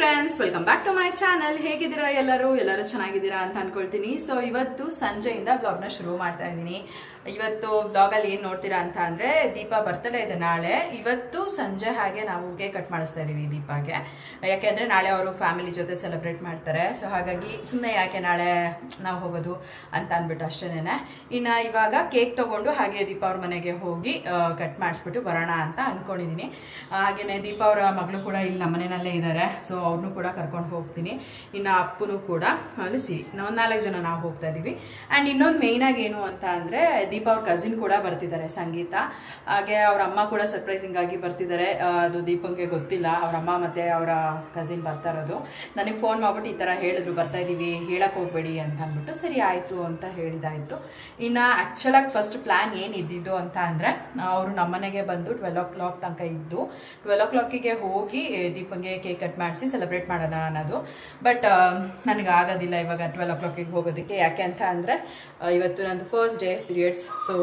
Friends, welcome back to my channel. ಹೇಗಿದ್ದೀರಾ ಎಲ್ಲರೂ ಚೆನ್ನಾಗಿದ್ದೀರಾ ಅಂತ ಅನ್ಕೊಳ್ತೀನಿ. ಸೊ ಇವತ್ತು ಸಂಜೆಯಿಂದ ಬ್ಲಾಗ್ನ ಶುರು ಮಾಡ್ತಾ ಇದ್ದೀನಿ. ಇವತ್ತು ಬ್ಲಾಗಲ್ಲಿ ಏನು ನೋಡ್ತೀರಾ ಅಂತ ಅಂದರೆ, ದೀಪ ಬರ್ತ್ಡೇ ಇದೆ ನಾಳೆ. ಇವತ್ತು ಸಂಜೆ ಹಾಗೆ ನಾವು ಕೇಕ್ ಕಟ್ ಮಾಡಿಸ್ತಾ ಇದ್ದೀವಿ ದೀಪಾಗೆ. ಯಾಕೆಂದರೆ ನಾಳೆ ಅವರು ಫ್ಯಾಮಿಲಿ ಜೊತೆ ಸೆಲೆಬ್ರೇಟ್ ಮಾಡ್ತಾರೆ. ಸೊ ಹಾಗಾಗಿ ಸುಮ್ಮನೆ ಯಾಕೆ ನಾಳೆ ನಾವು ಹೋಗೋದು ಅಂತ ಅಂದ್ಬಿಟ್ಟು ಅಷ್ಟೇನೆ. ಇನ್ನು ಇವಾಗ ಕೇಕ್ ತೊಗೊಂಡು ಹಾಗೆ ದೀಪ ಅವ್ರ ಮನೆಗೆ ಹೋಗಿ ಕಟ್ ಮಾಡಿಸ್ಬಿಟ್ಟು ಬರೋಣ ಅಂತ ಅಂದ್ಕೊಂಡಿದ್ದೀನಿ. ಹಾಗೆಯೇ ದೀಪ ಅವರ ಮಗಳು ಕೂಡ ಇಲ್ಲಿ ನಮ್ಮ ಮನೆಯಲ್ಲೇ ಇದ್ದಾರೆ. ಸೊ ಅವ್ರನ್ನೂ ಕೂಡ ಕರ್ಕೊಂಡು ಹೋಗ್ತೀನಿ. ಇನ್ನು ಅಪ್ಪನೂ ಕೂಡ ಅಲ್ಲಿ ನಾವು 4 ಜನ ನಾವು ಹೋಗ್ತಾ ಇದ್ದೀವಿ. ಆ್ಯಂಡ್ ಇನ್ನೊಂದು ಮೇಯ್ನಾಗಿ ಏನು ಅಂತ ಅಂದರೆ, ದೀಪ ಅವ್ರ ಕಸಿನ್ ಕೂಡ ಬರ್ತಿದ್ದಾರೆ, ಸಂಗೀತ. ಹಾಗೆ ಅವ್ರ ಅಮ್ಮ ಕೂಡ ಸರ್ಪ್ರೈಸಿಂಗ್ ಆಗಿ ಬರ್ತಿದ್ದಾರೆ. ಅದು ದೀಪಂಗೆ ಗೊತ್ತಿಲ್ಲ, ಅವ್ರ ಅಮ್ಮ ಮತ್ತು ಅವರ ಕಸಿನ್ ಬರ್ತಾ ಇರೋದು. ನನಗೆ ಫೋನ್ ಮಾಡ್ಬಿಟ್ಟು ಈ ಥರ ಹೇಳಿದ್ರು, ಬರ್ತಾ ಇದ್ದೀವಿ, ಹೇಳಕ್ಕೆ ಹೋಗಬೇಡಿ ಅಂತ ಅಂದ್ಬಿಟ್ಟು. ಸರಿ ಆಯಿತು ಅಂತ ಹೇಳಿದಾಯಿತು. ಇನ್ನು ಆ್ಯಕ್ಚುಲಾಗಿ ಫಸ್ಟ್ ಪ್ಲ್ಯಾನ್ ಏನಿದ್ದಿದ್ದು ಅಂತ ಅಂದರೆ, ಅವರು ನಮ್ಮನೆಗೆ ಬಂದು 12 o'clock ತನಕ ಇದ್ದು 12 o'clock ಹೋಗಿ ದೀಪಂಗೆ ಕೇಕ್ ಕಟ್ ಮಾಡಿಸಿ ಸೆಲೆಬ್ರೇಟ್ ಮಾಡೋಣ ಅನ್ನೋದು. ಬಟ್ ನನಗೆ ಆಗೋದಿಲ್ಲ ಇವಾಗ 12 o'clock ಹೋಗೋದಕ್ಕೆ. ಯಾಕೆ ಅಂತ ಅಂದರೆ, ಇವತ್ತು ನಂದು ಫಸ್ಟ್ ಡೇ ಪೀರಿಯಡ್ಸ್. ಸೊ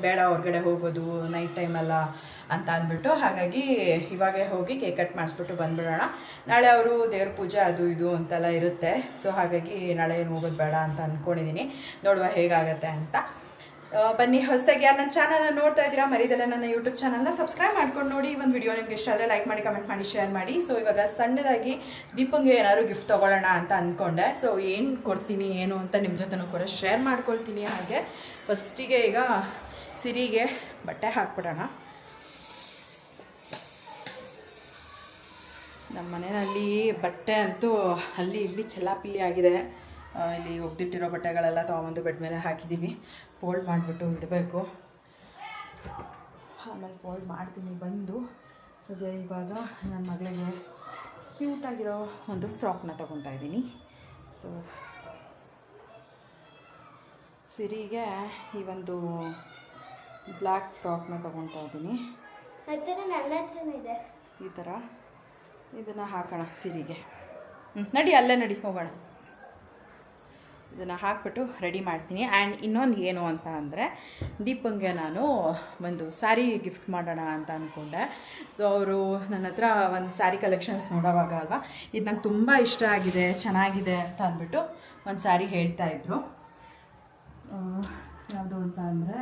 ಬೇಡ ಹೊರಗಡೆ ಹೋಗೋದು ನೈಟ್ ಟೈಮಲ್ಲ ಅಂತ ಅಂದ್ಬಿಟ್ಟು, ಹಾಗಾಗಿ ಇವಾಗೇ ಹೋಗಿ ಕೇಕ್ ಕಟ್ ಮಾಡಿಸ್ಬಿಟ್ಟು ಬಂದ್ಬಿಡೋಣ. ನಾಳೆ ಅವರು ದೇವ್ರ ಪೂಜೆ ಅದು ಇದು ಅಂತೆಲ್ಲ ಇರುತ್ತೆ. ಸೊ ಹಾಗಾಗಿ ನಾಳೆ ಏನು ಹೋಗೋದು ಬೇಡ ಅಂತ ಅಂದ್ಕೊಂಡಿದ್ದೀನಿ. ನೋಡುವ ಹೇಗಾಗತ್ತೆ ಅಂತ. ಬನ್ನಿ, ಹೊಸದಾಗಿ ಯಾರು ನನ್ನ ಚಾನಲ್ನ ನೋಡ್ತಾ ಇದ್ದೀರಾ, ಮರಿದಲ್ಲ ನನ್ನ ಯೂಟ್ಯೂಬ್ ಚಾನಲ್ನ ಸಬ್ಸ್ಕ್ರೈಬ್ ಮಾಡ್ಕೊಂಡು ನೋಡಿ. ಒಂದು ವಿಡಿಯೋ ನಿಮ್ಗೆ ಇಷ್ಟ ಆದರೆ ಲೈಕ್ ಮಾಡಿ, ಕಮೆಂಟ್ ಮಾಡಿ, ಶೇರ್ ಮಾಡಿ. ಸೊ ಇವಾಗ ಸಣ್ಣದಾಗಿ ದೀಪಂಗೆ ಏನಾದ್ರು ಗಿಫ್ಟ್ ತೊಗೊಳ್ಳೋಣ ಅಂತ ಅಂದ್ಕೊಂಡೆ. ಸೊ ಏನು ಕೊಡ್ತೀನಿ ಏನು ಅಂತ ನಿಮ್ಮ ಜೊತೆನೂ ಕೂಡ ಶೇರ್ ಮಾಡ್ಕೊಳ್ತೀನಿ. ಹಾಗೆ ಫಸ್ಟಿಗೆ ಈಗ ಸಿರಿಗೆ ಬಟ್ಟೆ ಹಾಕ್ಬಿಡೋಣ. ನಮ್ಮ ಮನೆಯಲ್ಲಿ ಬಟ್ಟೆ ಅಂತೂ ಅಲ್ಲಿ ಇಲ್ಲಿ ಚೆಲ್ಲಾಪಿಲ್ಲಿ ಆಗಿದೆ. ಇಲ್ಲಿ ಒಗ್ದಿಟ್ಟಿರೋ ಬಟ್ಟೆಗಳೆಲ್ಲ ತೊಗೊಂಬಂದು ಬೆಡ್ ಮೇಲೆ ಹಾಕಿದ್ದೀವಿ. ಫೋಲ್ಡ್ ಮಾಡಿಬಿಟ್ಟು ಇಡಬೇಕು. ಆಮೇಲೆ ಫೋಲ್ಡ್ ಮಾಡ್ತೀನಿ ಬಂದು. ಅದೇ ಇವಾಗ ನನ್ನ ಮಗಳಿಗೆ ಕ್ಯೂಟಾಗಿರೋ ಒಂದು ಫ್ರಾಕ್ನ ತೊಗೊತಾ ಇದ್ದೀನಿ. ಸೊ ಸಿರಿಗೆ ಈ ಒಂದು ಬ್ಲ್ಯಾಕ್ ಫ್ರಾಕ್ನ ತೊಗೊತಾ ಇದ್ದೀನಿ. ಈ ಥರ ಇದನ್ನು ಹಾಕೋಣ ಸಿರಿಗೆ. ನಡಿ, ಅಲ್ಲೇ ನಡಿ, ಹೋಗೋಣ. ಇದನ್ನು ಹಾಕ್ಬಿಟ್ಟು ರೆಡಿ ಮಾಡ್ತೀನಿ. ಆ್ಯಂಡ್ ಇನ್ನೊಂದು ಏನು ಅಂತ ಅಂದರೆ, ದೀಪಂಗೆ ನಾನು ಒಂದು ಸ್ಯಾರಿ ಗಿಫ್ಟ್ ಮಾಡೋಣ ಅಂತ ಅಂದ್ಕೊಂಡೆ. ಸೊ ಅವರು ನನ್ನ ಹತ್ರ ಒಂದು ಸ್ಯಾರಿ ಕಲೆಕ್ಷನ್ಸ್ ನೋಡೋವಾಗ ಅಲ್ವಾ, ಇದು ನಂಗೆ ತುಂಬ ಇಷ್ಟ ಆಗಿದೆ, ಚೆನ್ನಾಗಿದೆ ಅಂತ ಅಂದ್ಬಿಟ್ಟು ಒಂದು ಸ್ಯಾರಿ ಹೇಳ್ತಾಯಿದ್ರು. ಯಾವುದು ಅಂತ ಅಂದರೆ,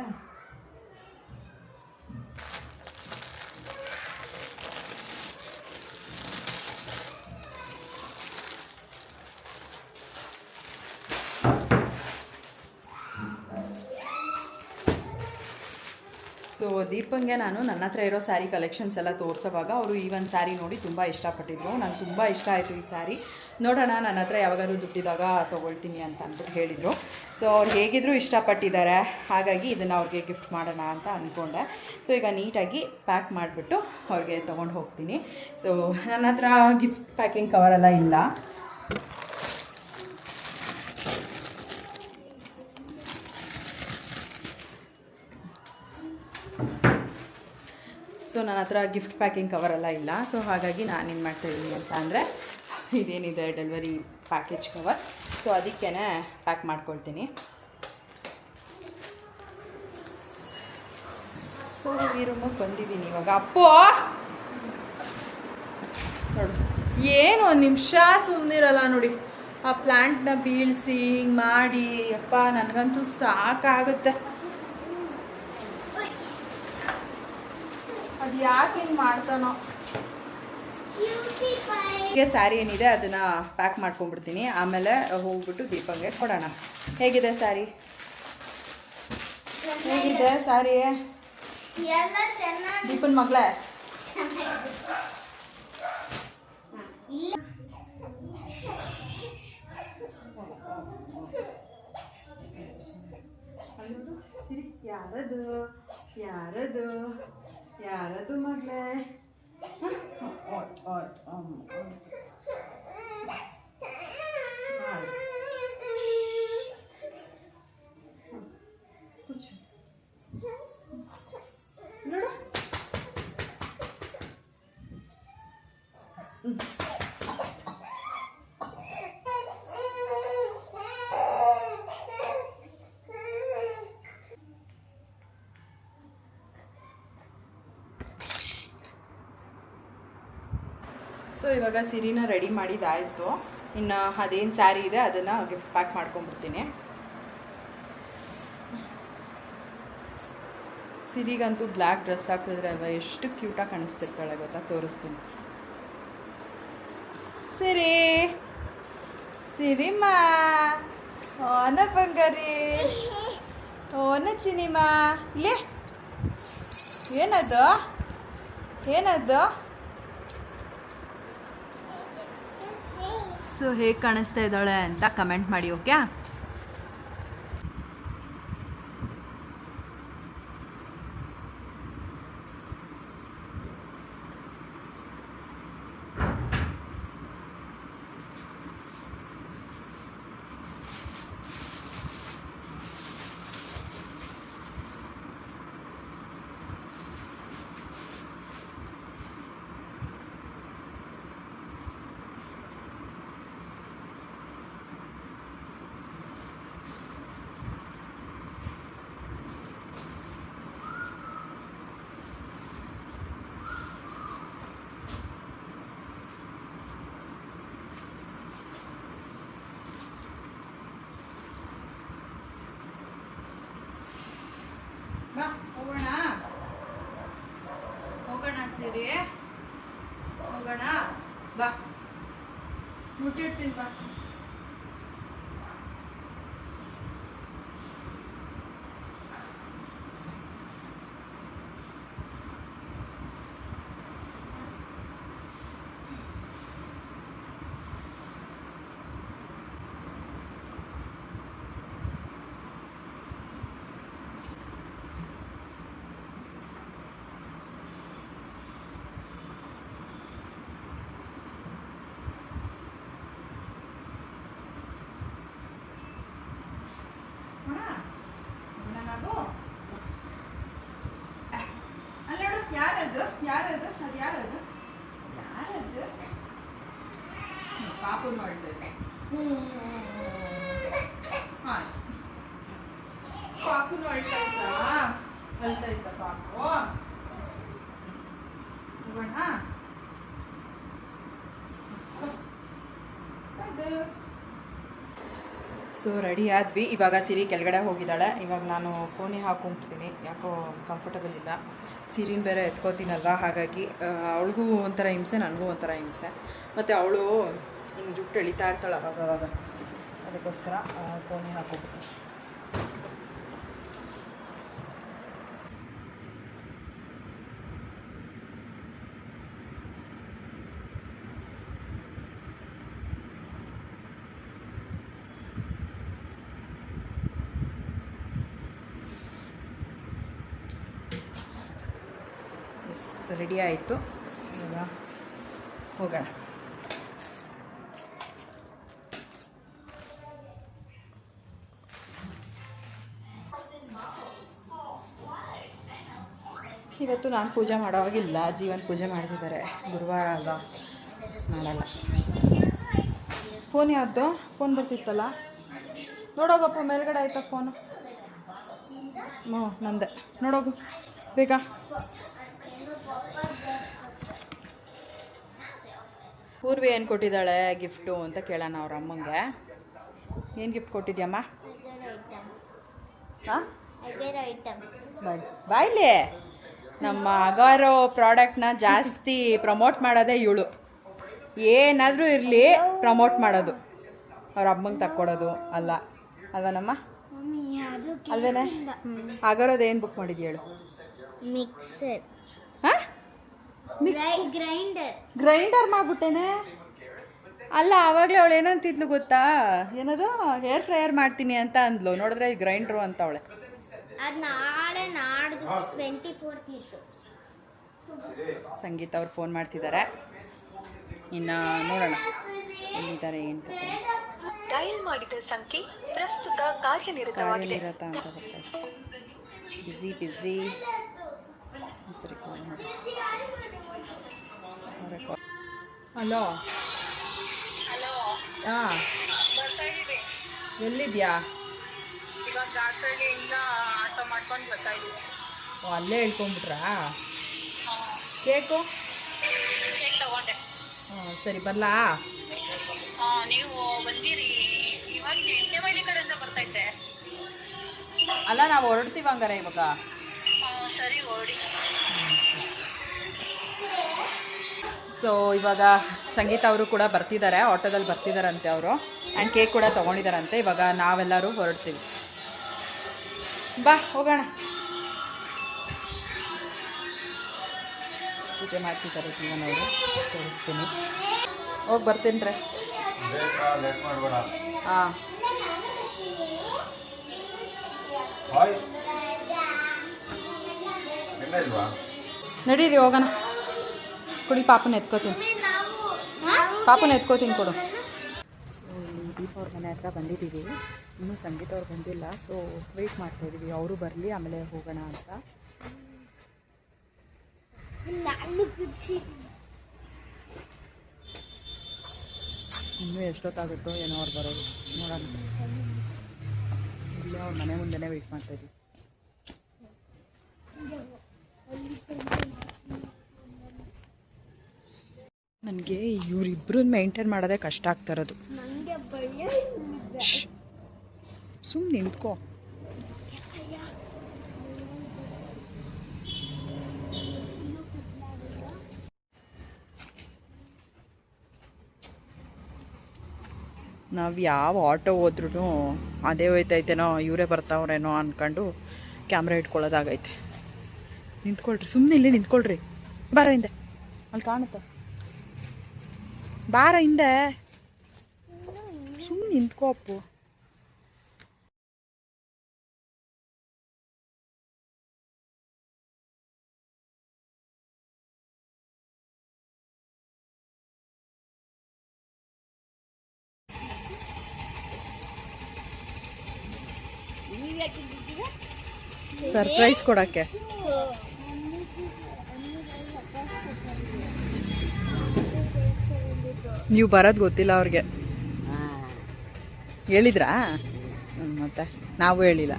ಸೊ ದೀಪಂಗೆ ನಾನು ನನ್ನ ಹತ್ರ ಇರೋ ಸ್ಯಾರಿ ಕಲೆಕ್ಷನ್ಸ್ ಎಲ್ಲ ತೋರಿಸೋವಾಗ ಅವರು ಈ ಒಂದು ಸ್ಯಾರಿ ನೋಡಿ ತುಂಬ ಇಷ್ಟಪಟ್ಟಿದ್ರು. ನಂಗೆ ತುಂಬ ಇಷ್ಟ ಆಯಿತು ಈ ಸ್ಯಾರಿ. ನೋಡೋಣ, ನನ್ನ ಹತ್ರ ಯಾವಾಗಾದ್ರೂ ದುಡ್ಡಿದಾಗ ತೊಗೊಳ್ತೀನಿ ಅಂತ ಅಂದ್ಬಿಟ್ಟು ಹೇಳಿದರು. ಸೊ ಅವ್ರು ಹೇಗಿದ್ದರೂ ಇಷ್ಟಪಟ್ಟಿದ್ದಾರೆ, ಹಾಗಾಗಿ ಇದನ್ನು ಅವ್ರಿಗೆ ಗಿಫ್ಟ್ ಮಾಡೋಣ ಅಂತ ಅಂದ್ಕೊಂಡೆ. ಸೊ ಈಗ ನೀಟಾಗಿ ಪ್ಯಾಕ್ ಮಾಡಿಬಿಟ್ಟು ಅವ್ರಿಗೆ ತೊಗೊಂಡು ಹೋಗ್ತೀನಿ. ಸೊ ನನ್ನ ಹತ್ರ ಗಿಫ್ಟ್ ಪ್ಯಾಕಿಂಗ್ ಕವರೆಲ್ಲ ಇಲ್ಲ. ಸೊ ನನ್ನ ಹತ್ರ ಗಿಫ್ಟ್ ಪ್ಯಾಕಿಂಗ್ ಕವರೆಲ್ಲ ಇಲ್ಲ. ಸೊ ಹಾಗಾಗಿ ನಾನೇನು ಮಾಡ್ತಾಯಿದ್ದೀನಿ ಅಂತ ಅಂದರೆ, ಇದೇನಿದೆ ಡೆಲಿವರಿ ಪ್ಯಾಕೇಜ್ ಕವರ್, ಸೊ ಅದಕ್ಕೇ ಪ್ಯಾಕ್ ಮಾಡ್ಕೊಳ್ತೀನಿ. ಸೊ ಈ ರೂಮಿಗೆ ಬಂದಿದ್ದೀನಿ ಇವಾಗ. ಅಪ್ಪೋ ನೋಡು, ಏನು ಒಂದು ನಿಮಿಷ ಸುಮ್ಮನಿರಲ್ಲ ನೋಡಿ. ಆ ಪ್ಲ್ಯಾಂಟ್ನ ಬೀಳಿಸಿ ಹಿಂಗೆ ಮಾಡಿ, ಅಪ್ಪ ನನಗಂತೂ ಸಾಕಾಗುತ್ತೆ. ಅದು ಯಾಕೆ ಹಿಂಗೆ ಮಾಡ್ತಾನೋ. ಈಗ ಸ್ಯಾರಿ ಏನಿದೆ ಅದನ್ನು ಪ್ಯಾಕ್ ಮಾಡ್ಕೊಂಡ್ಬಿಡ್ತೀನಿ. ಆಮೇಲೆ ಹೋಗ್ಬಿಟ್ಟು ದೀಪಂಗೆ ಕೊಡೋಣ. ಹೇಗಿದೆ ಸ್ಯಾರಿ? ಹೇಗಿದೆ ಸ್ಯಾರಿ? ದೀಪನ್ ಮಗಳೇ, ಯಾರದು ಯಾರದು ಯಾರದು ಮಗಳೇ? ನೋಡು, ಸೊ ಇವಾಗ ಸಿರಿನ ರೆಡಿ ಮಾಡಿದ್ದಾಯಿತು. ಇನ್ನು ಅದೇನು ಸ್ಯಾರಿ ಇದೆ ಅದನ್ನು ಗಿಫ್ಟ್ ಪ್ಯಾಕ್ ಮಾಡ್ಕೊಂಡ್ಬಿಡ್ತೀನಿ. ಸಿರಿಗಂತೂ ಬ್ಲ್ಯಾಕ್ ಡ್ರೆಸ್ ಹಾಕಿದ್ರೆ ಅಲ್ವಾ ಎಷ್ಟು ಕ್ಯೂಟಾಗಿ ಕಾಣಿಸ್ತಿರ್ತಾಳೆ ಗೊತ್ತಾ, ತೋರಿಸ್ತೀನಿ. ಸಿರಿಮ್ಮ ಓನ ಬಂಗಾರಿ, ಓನ ಚಿನಿಮ್ಮ, ಇಲ್ಲೇ ಏನದು ಸೊ ಹೇಗೆ ಕಾಣಿಸ್ತಾ ಇದ್ದಾಳೆ ಅಂತ ಕಮೆಂಟ್ ಮಾಡಿ, ಓಕೆ? ಬಾ ಹೋಗೋಣ ಸಿರಿ, ಹೋಗೋಣ ಬಾ, ಮುಟ್ಟಿಡ್ತೀನಿ ಬಾ. ಯಾರದು ಅದು ಯಾರದು ಪಾಪು ನೋಡ್ತೈತೆ. ಆಯ್ತು, ಪಾಪು ನೋಡ್ತಾಯ್ತಾ, ಅಳ್ತಾಯ್ತ ಪಾಪು. ಹೋಗೋಣ. ಸೊ ರೆಡಿ ಆದ್ವಿ. ಇವಾಗ ಸಿರಿ ಕೆಳಗಡೆ ಹೋಗಿದ್ದಾಳೆ. ಇವಾಗ ನಾನು ಕೋಣೆ ಹಾಕೊಂಡ್ಬಿಡ್ತೀನಿ, ಯಾಕೋ ಕಂಫರ್ಟಬಲ್ ಇಲ್ಲ. ಸಿರಿನ ಬೇರೆ ಎತ್ಕೋತೀನಲ್ವ, ಹಾಗಾಗಿ ಅವಳಿಗೂ ಒಂಥರ ಹಿಂಸೆ, ನನಗೂ ಒಂಥರ ಹಿಂಸೆ. ಮತ್ತು ಅವಳು ಹಿಂಗೆ ಜುಟ್ಟು ಎಳಿತಾ ಇರ್ತಾಳೆ ಅವಾಗ, ಅದಕ್ಕೋಸ್ಕರ ಕೋಣೆ ಹಾಕೊಂಡ್ಬಿಡ್ತೀನಿ. ರೆಡಿ ಆಯಿತು, ಇವಾಗ ಹೋಗೋಣ. ಇವತ್ತು ನಾನು ಪೂಜೆ ಮಾಡೋವಾಗಿಲ್ಲ, ಜೀವನ್ ಪೂಜೆ ಮಾಡ್ತಿದ್ದಾರೆ. ಗುರುವಾರ ಅಲ್ವಾ, ಮಿಸ್ ಮಾಡಲ್ಲ. ಫೋನ್ ಯಾವ್ದು? ಫೋನ್ ಬರ್ತಿತ್ತಲ್ಲ, ನೋಡೋಗಪ್ಪ ಮೇಲ್ಗಡೆ ಆಯ್ತಾ ಫೋನು? ನಂದೆ, ನೋಡೋಗು ಬೇಗ. ಪೂರ್ವಿ ಏನು ಕೊಟ್ಟಿದ್ದಾಳೆ ಗಿಫ್ಟು ಅಂತ ಕೇಳೋಣ ಅವ್ರ ಅಮ್ಮಂಗೆ. ಏನು ಗಿಫ್ಟ್ ಕೊಟ್ಟಿದ್ಯಮ್ಮ? ಹಾಂ, ಬಾಯ್ಲಿ. ನಮ್ಮ ಅಗಾರೋ ಪ್ರಾಡಕ್ಟ್ನ ಜಾಸ್ತಿ ಪ್ರಮೋಟ್ ಮಾಡೋದೇ ಇವಳು. ಏನಾದರೂ ಇರಲಿ ಪ್ರಮೋಟ್ ಮಾಡೋದು, ಅವ್ರ ಅಮ್ಮಂಗೆ ತಕ್ಕೊಡೋದು ಅಲ್ಲ ಅಲ್ವನಮ್ಮ? ಅಲ್ವೇನೆ? ಅಗಾರೋದು ಏನು ಬುಕ್ ಮಾಡಿದ್ಯ ಹೇಳು? ಮಿಕ್ಸರ್. ಹಾಂ, ಗ್ರೈಂಡರ್ ಮಾಡ್ಬಿಟ್ಟೇನೆ. ಅಲ್ಲ, ಆವಾಗಲೇ ಅವಳು ಏನಂತಿದ್ಲು ಗೊತ್ತಾ? ಏನದು ಹೇರ್ ಫ್ರೈಯರ್ ಮಾಡ್ತೀನಿ ಅಂತ ಅಂದ್ಲು. ನೋಡಿದ್ರೆ ಈ ಗ್ರೈಂಡ್ರು ಅಂತ ಅವಳೆ. ಸಂಗೀತ ಅವ್ರು ಫೋನ್ ಮಾಡ್ತಿದ್ದಾರೆ. ಇನ್ನು ನೋಡೋಣ ಎಲ್ಲಿದ್ದಾರೆ, ಏನು ಡಯಲ್ ಮಾಡಿದ ಸಂಖ್ಯೆ ಪ್ರಸ್ತುತ ಕಾರ್ಯನಿರತವಾಗಿದೆ ಅಂತ ಬರ್ತಾರೆ. ಬಿಸಿ ಸರಿ, ಕಾಲ್ ಮಾಡಿ. ಹಲೋ, ಹಾಂ, ಎಲ್ಲಿದ್ಯಾ? ಇವಾಗ ದಾಸಹಳ್ಳಿಯಿಂದ ಆಟೋ ಮಾಡ್ಕೊಂಡು ಬರ್ತಾ ಇದ್ದೀವಿ. ಅಲ್ಲೇ ಹೇಳ್ಕೊಂಬಿಟ್ರಾ? ಕೇಕು ಕೇಕ್ ತಗೊಂಡೆ. ಸರಿ ಬರಲಾ? ನೀವು ಬಂದಿರಿ ಇವಾಗ 8ನೇ ಮೈಲಿ ಕಡೆಯಿಂದ ಬರ್ತೈತೆ. ಅಲ್ಲ ನಾವು ಹೊರಡ್ತೀವಿ ಹಂಗಾರೆ ಇವಾಗ. ಸರಿ ಓಡಿ. ಸೊ ಇವಾಗ ಸಂಗೀತ ಅವರು ಕೂಡ ಬರ್ತಿದ್ದಾರೆ, ಆಟೋದಲ್ಲಿ ಬರ್ತಿದ್ದಾರಂತೆ ಅವರು. ಆ್ಯಂಡ್ ಕೇಕ್ ಕೂಡ ತೊಗೊಂಡಿದ್ದಾರಂತೆ. ಇವಾಗ ನಾವೆಲ್ಲರೂ ಹೊರಡ್ತೀವಿ. ಬಾ ಹೋಗೋಣ. ಪೂಜೆ ಮಾಡ್ತಿದ್ದಾರೆ ಜೀವನ ಅವರು, ತೋರಿಸ್ತೀನಿ. ಹೋಗಿ ಬರ್ತೀನಿ ರೀ. ಹಾಂ ನಡೀರಿ ಹೋಗೋಣ. ಕೊಡಿ ಪಾಪನ ಎತ್ಕೋತೀನಿ, ಪಾಪನ ಎತ್ಕೋತೀನಿ ಕೊಡು. ಸೊ ಇಲ್ಲಿ ದೀಪ ಅವ್ರ ಮನೆ ಹತ್ರ ಬಂದಿದ್ದೀವಿ. ಇನ್ನೂ ಸಂಗೀತ ಅವ್ರು ಬಂದಿಲ್ಲ. ಸೊ ವೆಯ್ಟ್ ಮಾಡ್ತಾಯಿದ್ದೀವಿ, ಅವರು ಬರಲಿ ಆಮೇಲೆ ಹೋಗೋಣ ಅಂತ. ಇನ್ನೂ ಎಷ್ಟೊತ್ತಾಗುತ್ತೋ ಏನೋ ಅವ್ರು ಬರೋದು ನೋಡೋಣ. ಇಲ್ಲೇ ಅವ್ರ ಮನೆ ಮುಂದೆನೇ ವೆಯ್ಟ್ ಮಾಡ್ತಾಯಿದ್ದೀವಿ. ನನಗೆ ಇವರಿಬ್ಬರನ್ನ ಮೇಂಟೈನ್ ಮಾಡೋದೇ ಕಷ್ಟ ಆಗ್ತಾ ಇರೋದು. ಸುಮ್ಮನೆ ನಿಂತ್ಕೋ. ನಾವು ಯಾವ ಆಟೋ ಹೋದ್ರೂ ಅದೇ ಹೋಯ್ತೈತೇನೋ, ಇವರೇ ಬರ್ತಾವ್ರೇನೋ ಅಂದ್ಕೊಂಡು ಕ್ಯಾಮ್ರಾ ಇಟ್ಕೊಳ್ಳೋದಾಗೈತೆ. ನಿಂತ್ಕೊಳ್ರಿ, ಸುಮ್ಮನೆ ಇಲ್ಲೇ ನಿಂತ್ಕೊಳ್ರಿ. ಬಾರ ಹಿಂದೆ, ಅಲ್ಲಿ ಕಾಣುತ್ತೆ. ಬಾರ ಹಿಂದೆ, ಸುಮ್ಮನೆ ನಿಂತ್ಕೋ ಅಪ್ಪು. ಸರ್ಪ್ರೈಸ್ ಕೊಡಕ್ಕೆ ನೀವು ಬರೋದು ಗೊತ್ತಿಲ್ಲ ಅವ್ರಿಗೆ. ಹೇಳಿದ್ರಾ? ಮತ್ತೆ ನಾವು ಹೇಳಿಲ್ಲ.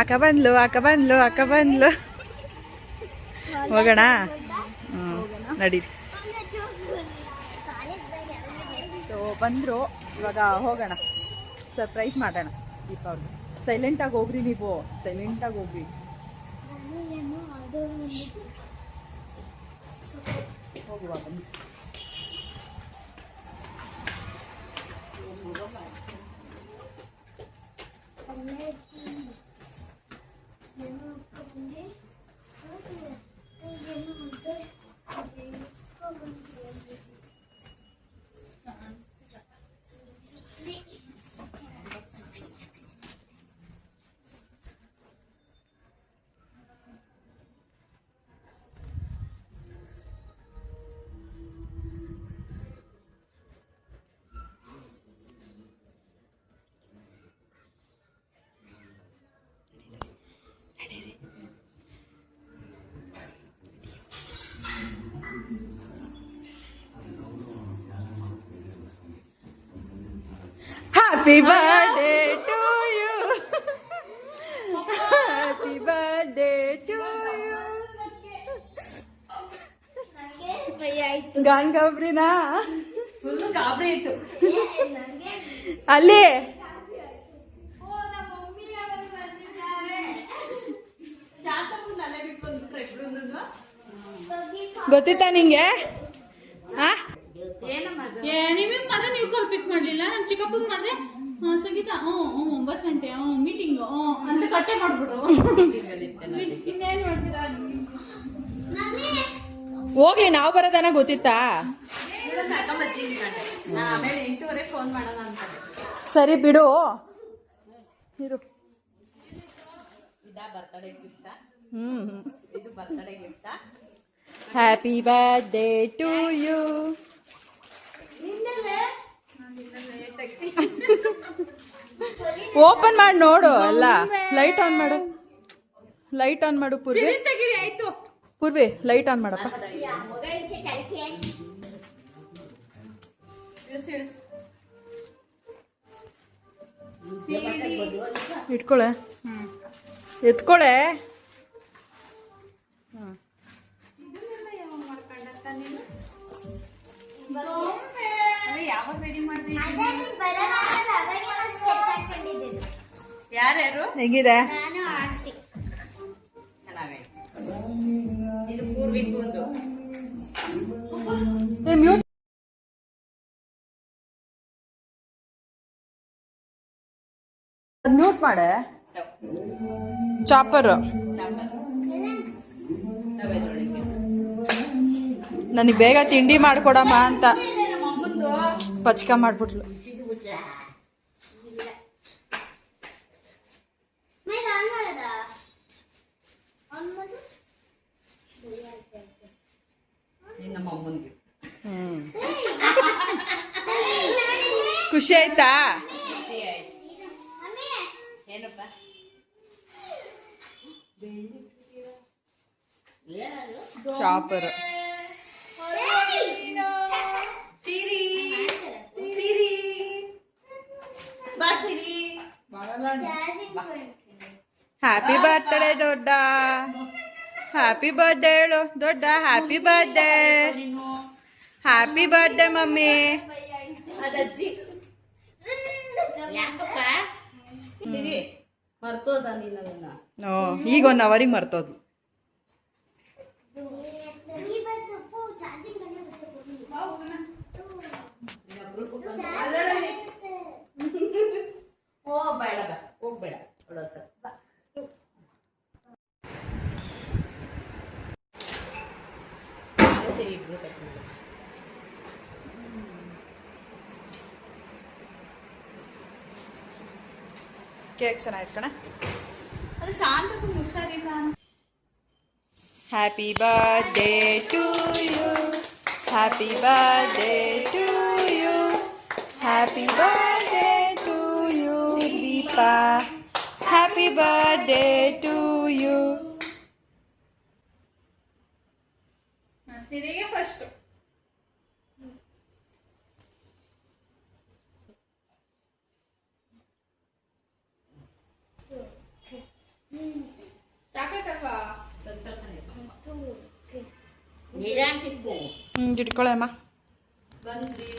ಅಕ್ಕ ಬಂದ್ಲು, ಅಕ್ಕ ಬಂದ್ಲು, ಅಕ್ಕ ಬಂದ್ಲು. ಹೋಗೋಣ. ನಡೀರಿ. ಸೊ ಬಂದರು, ಇವಾಗ ಹೋಗೋಣ. ಸರ್ಪ್ರೈಸ್ ಮಾಡೋಣ ದೀಪ ಅವ್ರಿಗೆ. ಸೈಲೆಂಟಾಗಿ ಹೋಗ್ರಿ, ನೀವು ಸೈಲೆಂಟಾಗಿ ಹೋಗ್ರಿ. ಹೋಗುವ ಬನ್ನಿ. Happy birthday to you. Happy birthday to you. ಗಾನ್ ಗಾಬ್ರಿನಾ? ಗಾಬ್ರಿ ಇತ್ತು ಅಲ್ಲಿ. ಗೊತ್ತಿತ್ತಾ ನಿಂಗೆ? ನಿಮಗೆ ಮಾಡಿದ್ರೆ ನೀವು ಕಾಲ್ ಪಿಕ್ ಮಾಡ್ಲಿಲ್ಲ. ನಾನು ಚಿಕ್ಕಪ್ಪಗೆ ಮಾಡಿದೆ, ಸಂಗೀತ 9 ಗಂಟೆ ಮೀಟಿಂಗ್ ಅಂತ ಕಟ್ಟೆ ಮಾಡ್ಬಿಟ್ರು. ಇನ್ನೇನ್ ಮಾಡ್ತೀರಾ? ಹೋಗ್ಲಿ, ನಾವು ಬರೋದನ ಗೊತ್ತಿತ್ತಾ? ಆಮೇಲೆ 8:30 ಫೋನ್ ಮಾಡೋಣ ಅಂತ. ಸರಿ ಬಿಡು, ಇರು. ಬರ್ತ್ಡೇ ಗಿಫ್ಟಾ? ಇದು ಬರ್ತ್ಡೇ ಗಿಫ್ಟಾ? Happy birthday to you. Open ಮಾಡಿ ನೋಡು. ಅಲ್ಲ, ಲೈಟ್ ಆನ್ ಮಾಡು, ಲೈಟ್ ಆನ್ ಮಾಡು. ಪೂರ್ವಿ ಆಯ್ತು. ಪೂರ್ವಿ ಲೈಟ್ ಆನ್ ಮಾಡಪ್ಪ. ಇಟ್ಕೊಳೆ, ಎತ್ಕೊಳೆ. ಯಾವಾಗ ರೆಡಿ ಮಾಡ್ತೀನಿ ಯಾರ್ಯಾರು ಹೆಂಗಿದೆ ನಾನು ಆಂಟಿ ಚೆನ್ನಾಗೈತೆ ಇದು ಪೂರ್ವಿಕ್ ಒಂದು ಮ್ಯೂಟ್ ಮ್ಯೂಟ್ ಮಾಡೆ ಚಾಪರ್ ನನಗೆ ಬೇಗ ತಿಂಡಿ ಮಾಡ್ಕೊಡಮ್ಮ ಅಂತ ಪಚ್ಕ ಮಾಡ್ಬಿಟ್ಲು ನಮ್ಮ ಅಮ್ಮನ್ಗೆ ಖುಷಿ ಆಯ್ತಾ ಏನಪ್ಪ ಚಾಪರ್ ಸಿರಿ ಸಿರಿ ಬಾ ಸಿರಿ ಹ್ಯಾಪಿ ಬರ್ತ್ಡೇ ದೊಡ್ಡ ಹ್ಯಾಪಿ ಬರ್ತ್ಡೇ ಹೇಳು ದೊಡ್ಡ happy birthday happy birthday mummy ಅದಜ್ಜಿ ಯಾಕಪ್ಪ ಸಿರಿ ಮರ್ತೋದ ನೀನವನ್ನ ಈಗ 1 ಅವರಿಗೆ ಮರ್ತೋದು ಬೇಡ ಬಾ ಹೋಗ್ಬೇಡ ಹೊಡೋತ ಸರಿ ಇಬ್ರು ಕರ್ಕೊಂಡು ಕೇಕ್ ಚೆನ್ನಾಯ್ತು ಕಣ ಅದು ಶಾಂತ ಹುಷಾರಿಲ್ಲ happy birthday to you happy birthday to you happy birthday to you Deepa happy birthday to you ಸಿರಿಗೆ ಫಸ್ಟ್ ಚಾಕ್ಲೇಟ್ ಅಲ್ವಾ ಸ್ವಲ್ಪ ನಿರಾಂಕಿಪ್ಪು ಇಟ್ಕೊಳ್ಳಮ್ಮ ಬಂದ್ರಿ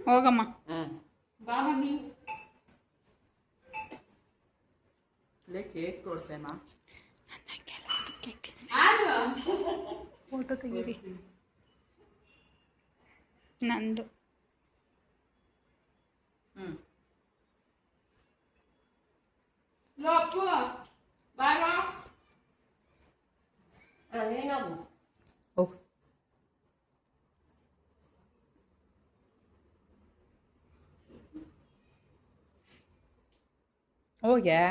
ಹೋಗಮ್ಮ ಬಾ ಮಮ್ಮಿ ಕೇಕ್ ತೋರ್ಸಮ್ಮ ಫೋಟೋ ತೆಗೀರಿ ನಂದು ಲೋಪು ಬಾರೋ ಓ ಹೋಗ್ಯಾ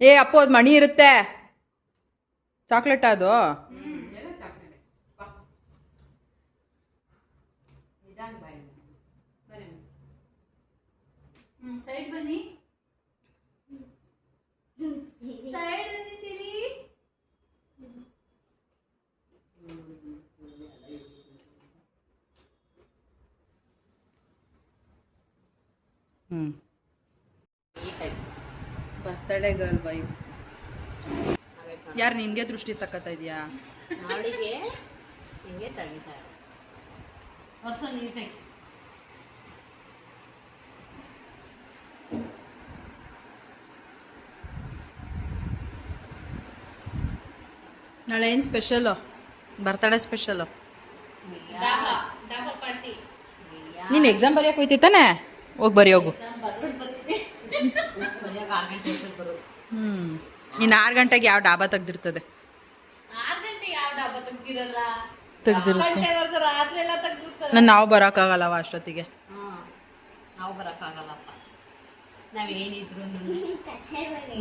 ಏ ಅಪ್ಪು ಅದು ಮಣಿ ಇರುತ್ತೆ ಚಾಕ್ಲೇಟ್ ಅದು ಎಲ್ಲ ಚಾಕ್ಲೇಟ್ ಬಾ ನಿಧಾನ ಬಾಯಿ ಬನ್ನಿ ಸೈಡ್ ಬನ್ನಿ ಸೈಡ್ ಬನ್ನಿ ಸಿರಿ ಬರ್ತಡೇ ಗರ್ಲ್ ಬೈ ಯಾರು ನಿನ್ಗೆ ದೃಷ್ಟಿ ತಕ್ಕತ್ತಾ ಇದೆಯಾ ನಾಳಿಗೆ ಹಿಂಗೆ ತೆಗಿತಾರೆ ಹೊಸ ನೀಟಾಗಿ ನಾಳೆ ಏನು special birthday special dhaba party ನೀನು ಎಕ್ಸಾಮ್ ಬರೆಯೋಕೆ ಹೋಯ್ತಿ ತಾನೆ ಹೋಗಿ ಬರೀ ಹೋಗು ಇನ್ನು 6 ಗಂಟೆಗೆ ಯಾವ ಡಾಬಾ ತೆಗ್ದಿರ್ತದೆ 6 ಗಂಟೆಗೆ ಯಾವ ಡಾಬಾ ತೆಗ್ದಿರಲ್ಲ ತೆಗ್ದಿರುತ್ತೆ ಗಂಟೆವರೆಗೂ ರಾತ್ರಿ ಎಲ್ಲ ತೆಗ್ದಿರ್ತಾರೆ ನಾವು ಬರೋಕ್ಕಾಗಲ್ಲವ ಅಷ್ಟೊತ್ತಿಗೆ ನಾವು ಬರೋಕ್ಕಾಗಲ್ಲಪ್ಪ ನಾವೇನಿದ್ರು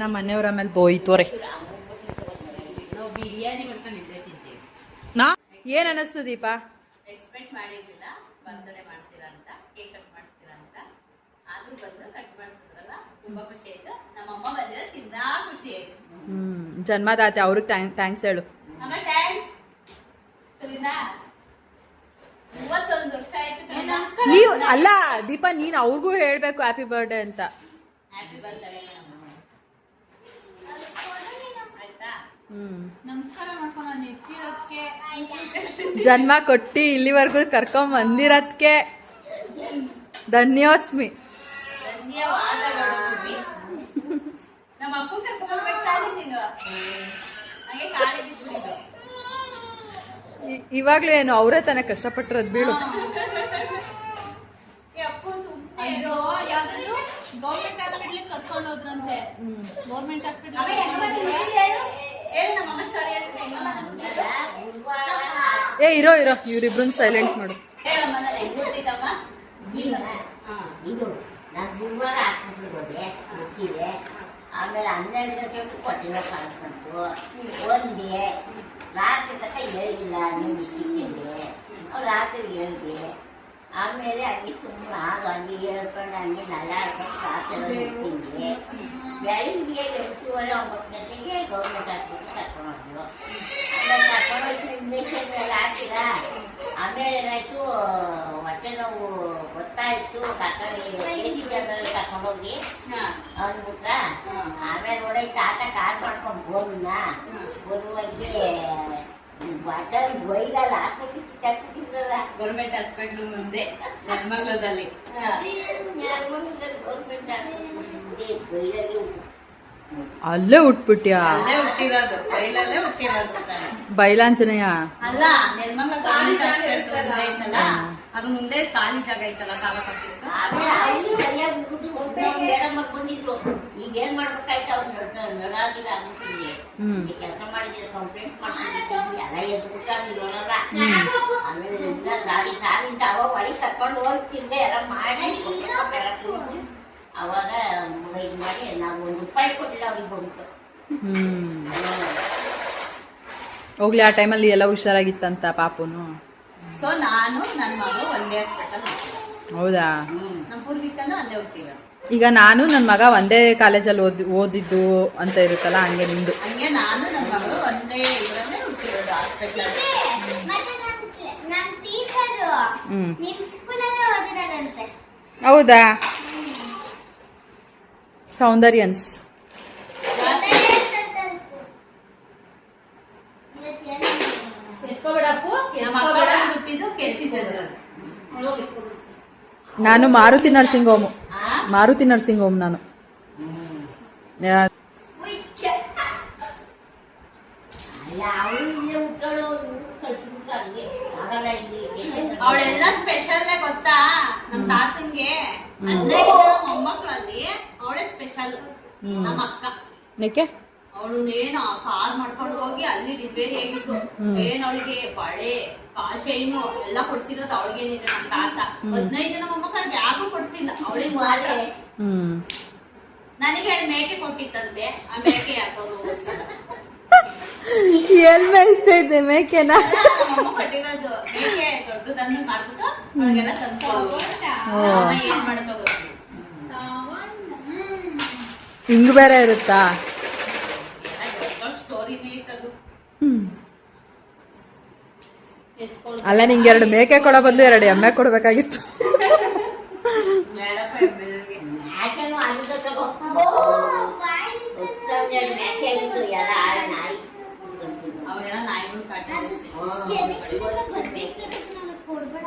ನಮ್ಮ ಮನೆಯವ್ರ ಮೇಲೆ ಬೋಯ್ತೋರೆ ನಾವು ಬಿರಿಯಾನಿ ಮಾಡ್ಕೊಂಡಿದ್ದೆ ತಿಂತೀವಿ ನಾ ಏನು ಅನ್ನಿಸ್ತು ದೀಪ ಎಕ್ಸ್ಪೆಕ್ಟ್ ಮಾಡಿರ್ಲಿಲ್ಲ ಬರ್ತ್ಡೇ ಮಾಡ್ತೀರಾ ಅಂತ ಕೇಕ್ ಕಟ್ ಮಾಡ್ತೀರಾ ಅಂತ ಆದ್ರೂ ಬಂದು ಕಟ್ ಮಾಡಿಸಿದ್ರಲ್ಲ ತುಂಬಾ ಖುಷಿ ಆಯ್ತು ನಮ್ಮ ಅಮ್ಮ ಬಂದಿರೋ ತಿನ್ನಾ ಖುಷಿ ಆಯ್ತು ಜನ್ಮದಾತೆ ಅವ್ರಿಗೆ ಥ್ಯಾಂಕ್ಸ್ ಹೇಳು ಅಮ್ಮ ಥ್ಯಾಂಕ್ಸ್ ಸರಿನಾ 31 ವರ್ಷ ಆಯ್ತು ನೀವು ಅಲ್ಲ ದೀಪ ನೀನು ಅವ್ರಿಗೂ ಹೇಳ್ಬೇಕು ಹ್ಯಾಪಿ ಬರ್ಡೇ ಅಂತ ನಮಸ್ಕಾರ ಮಾಡ್ಕೊಂಡು ನಾನು ಎತ್ತಿರೋದಕ್ಕೆ ಜನ್ಮ ಕೊಟ್ಟು ಇಲ್ಲಿವರೆಗೂ ಕರ್ಕೊಂಡ್ ಬಂದಿರೋದಕ್ಕೆ ಧನ್ಯೋಸ್ಮಿ. ನಮ್ಮ ಅಪ್ಪ ಕರ್ಕೊಂಡ್ಬರ್ಬೇಕಾದ್ರೆ ನೀನು ಹಾಗೆ ಕಾಲಿಗೆ ಬಿಟ್ಟಿದ್ದು. ಇವಾಗ್ಲೂ ಏನು ಅವರೇ ತಾನೇ ಕಷ್ಟಪಟ್ಟಿರೋದು ಬೀಳು. ಇದು ಯಾವ್ದದು ಗೌರ್ಮೆಂಟ್ ಹಾಸ್ಪಿಟ್ಲಿಗೆ ಕರ್ಕೊಂಡು ಹೋದ್ರಂತೆ. ಗೌರ್ಮೆಂಟ್ ಹಾಸ್ಪಿಟ್ಲ್ ಹೇಳು ನಮ್ಮಮ್ಮ ಸ್ಟೋರಿ ಏ ಇರೋ ಇವ್ರಿಬ್ರನ್ನ ಸೈಲೆಂಟ್ ಮಾಡು. ಹೇಳಮ್ಮ ನಾನು ಹೆಂಗೊತ್ತಿದ್ದಮ್ಮ ನಾನು ಗುರುವಾರ ಹಾಸ್ಪಿಟ್ಲಿಗೆ ಹೋದೆ ಗೊತ್ತಿದೆ. ಆಮೇಲೆ 12 ಗಂಟೆಗೆ ಕೊಟ್ಟಿರೋ ಕಾಣಿಸ್ಕೊಂತು. ಒಂದೇ ರಾತ್ರಿ ತನಕ ಹೇಳಿಲ್ಲ ನೀವು ತಿಂದಿದ್ದೆ. ಅವ್ರು ರಾತ್ರಿ ಹೇಳಿದೆ. ಆಮೇಲೆ ಹಂಗೆ ಸುಮ್ಮನೆ ಹಂಗೆ ಹೇಳ್ಕೊಂಡು ಹಂಗೆ ನಲ್ಲಾಡ್ಕೊಂಡು ರಾತ್ರಿ ತಿಂದೆ. ಬೆಳಿಗ್ಗೆ 8:30 9 ಗಂಟೆಗೆ ಗೌರ್ಮೆಂಟ್ ಹಾಸ್ಪಿಟ್ಲಿಗೆ ಕರ್ಕೊಂಡು ಹೋದ್ರು. ಆಮೇಲೆ ಕರ್ಕೊಂಡು ಹೋಗಿ ಇಂಜೆಕ್ಷನ್ ಎಲ್ಲ ಹಾಕಿಲ್ಲ. ಆಮೇಲೆ ಏನಾಯ್ತು, ಹೊಟ್ಟೆ ನೋವು ಗೊತ್ತಾಯ್ತು. ಕರ್ಕೊಂಡೋಗಿ ಅಂದ್ಬಿಟ್ಟ. ಆಮೇಲೆ ನೋಡಿ ತಾತ ಕಾರ್ ಮಾಡ್ಕೊಂಡು ಬೋರ್ನ ಬರುವಾಗೆ ಬಟನ್ ಬೈಗಲ್ಲ ಹಾಸ್ಪಿಟ್ಲಿಗೆ ಕಿತ್ತಾಕ್ಬಿಟ್ಟಿದ್ರಲ್ಲ. ಗೌರ್ಮೆಂಟ್ ಹಾಸ್ಪಿಟ್ಲ್ ಮುಂದೆ ನೆಲಮಂಗಲದಲ್ಲಿ ಗೌರ್ಮೆಂಟ್ ಮುಂದೆ ಬೈಲಾಗೆ ಅಲ್ಲೇ ಉಟ್ಬಿಟ್ಯಾ? ಅಲ್ಲೇ ಹುಟ್ಟಿರೋದು, ಬೈಲಲ್ಲೇ ಹುಟ್ಟಿರೋದು ತಾನೆ. ಬೈಲಾಂಜನೇಯ ಅಲ್ಲ, ನೆಲಮಂಗಲ ಗೌರ್ಮೆಂಟ್ ಹಾಸ್ಪಿಟಲ್ ಐತಲ್ಲ, ಅದ್ರ ಮುಂದೆ ಖಾಲಿ ಜಾಗ ಐತಲ್ಲ ತಾಲೂಕು. ಮೇಡಮ್ ಬಂದಿದ್ರು. ಈಗ ಏನ್ ಮಾಡ್ಬೇಕಾಯ್ತು ಅವ್ರು ನಡಾದಿಲ್ಲ ಆಗ್ಬಿಟ್ಟಿದ್ವಿ. ಕೆಲಸ ಮಾಡಿದ್ರೆ ಕಂಪ್ಲೇಂಟ್ ಮಾಡ್ತಿದ್ವಿ. ಎಲ್ಲ ಎದ್ಬಿಟ್ಟ ನೋಡಲ್ಲ. ಆಮೇಲೆ ಎಲ್ಲ ಸಾರಿ ಸಾರಿಂದ ಅವಾಗ ಒಳಗೆ ಕರ್ಕೊಂಡು ಹೋಗ್ತಿದ್ದೆ. ಎಲ್ಲ ಮಾಡಿ ಅವಾಗ ಇದು ಮಾಡಿ ನಾವು ₹1 ಕೊಟ್ಟಿಲ್ಲ ಅವ್ರಿಗೆ ಬಂದ್ಬಿಟ್ಟು. ಹೋಗ್ಲಿ, ಆ ಟೈಮಲ್ಲಿ ಎಲ್ಲ ಹುಷಾರಾಗಿತ್ತಂತ ಪಾಪುನು. ಸೊ ನಾನು ನನ್ನ ಮಗ ಒಂದೇ ಹಾಸ್ಪಿಟಲ್. ಹೌದಾ? ನಮ್ಮ ಪೂರ್ವಿಕನು ಅಲ್ಲೇ ಹುಟ್ಟಿರೋದು. ಈಗ ನಾನು ನನ್ನ ಮಗ ಒಂದೇ ಕಾಲೇಜಲ್ಲಿ ಓದಿದ್ದು ಅಂತ ಇರುತ್ತಲ್ಲ, ಹಂಗೆ ನಿಂದು. ಹಂಗೆ ನಾನು ನನ್ನ ಮಗಳು ಒಂದೇ ಇದರಲ್ಲೇ ಹುಟ್ಟಿರೋದು ಹಾಸ್ಪಿಟಲ್. ಮತ್ತೆ ನಮ್ ಟೀಚರು ನಿಮ್ ಸ್ಕೂಲಲ್ಲೇ ಓದಿರೋದಂತೆ. ಹೌದಾ? ಸೌಂದರ್ಯನ್ಸ್. ಎತ್ಕೊಬಿಡಪ್ಪು. ನಮ್ಮ ಮಗಳ ಹುಟ್ಟಿದ್ದು ಕೆಸಿ ಚಂದ್ರಲ್ಲಿ. ನಾನು Maruti nursing home. Maruti nursing home ನಾನು. ಅವಳೆಲ್ಲ ಸ್ಪೆಷಲ್ ಗೊತ್ತಾ ನಮ್ ತಾತಂಗೆ. 15 ಮೊಮ್ಮಕ್ಕಳಲ್ಲಿ ಅವಳೇ ಸ್ಪೆಷಲ್. ನಮ್ಮ ಅಕ್ಕ ಏಕೆ? ಅವಳು ಏನು ಕಾರ್ ಮಾಡ್ಕೊಂಡು ಹೋಗಿ ಅಲ್ಲಿ ರಿಪೇರಿ ಆಗಿತ್ತು. ಏನ್ ಅವಳಿಗೆ ಬಳೆ, ಕಾಲ್ ಚೈನು ಎಲ್ಲ ಕೊಡ್ಸಿರೋದು ಅವಳಿಗೇನಿದೆ. ನಮ್ ತಾತ 15 ಜನ ಮೊಮ್ಮಕ್ಕಳಿಗೆ ಯಾರು ಕೊಡ್ಸಿಲ್ಲ, ಅವಳಿಗೆ ಮಾತ್ರ. ನನಗೆ ಮೇಕೆ ಕೊಟ್ಟಿತ್ತಂತೆ. ಆ ಮೇಕೆ ಯಾಕೋದು ಎಲ್ ಮೇಯಿಸ್ತಾ ಇದ್ದೆ ಮೇಕೆನ? ನಮ್ಮಮ್ಮ ಕೊಟ್ಟಿರೋದು ಮೇಕೆ ದೊಡ್ಡದನ್ನು ಮಾಡ್ಬಿಟ್ಟು ಅವಳಿಗೆಲ್ಲ ತಂದು ಏನ್ ಮಾಡೋ ಗೊತ್ತು. ಹಿಂಗ್ ಬೇರೆ ಇರುತ್ತಾ? ಸ್ಟೋರಿನೇ ಇತ್ತದು. ಅಲ್ಲ, ನಿಂಗೆ 2 ಮೇಕೆ ಕೊಡೋ ಬದಲು 2 ಎಮ್ಮೆ ಕೊಡ್ಬೇಕಾಗಿತ್ತು. ಮೇಡಪ್ಪ ಯಾಕೆನೋ ಆಗಿದ್ದ ತಗೋ. ಮೇಕೆ ಆಗಿತ್ತು ಎಲ್ಲ ನಾಯಿ. ಅವಾಗೆಲ್ಲ ನಾಯಿಗಳು ಕಾಟ ಕೊಡ್ಬೇಡ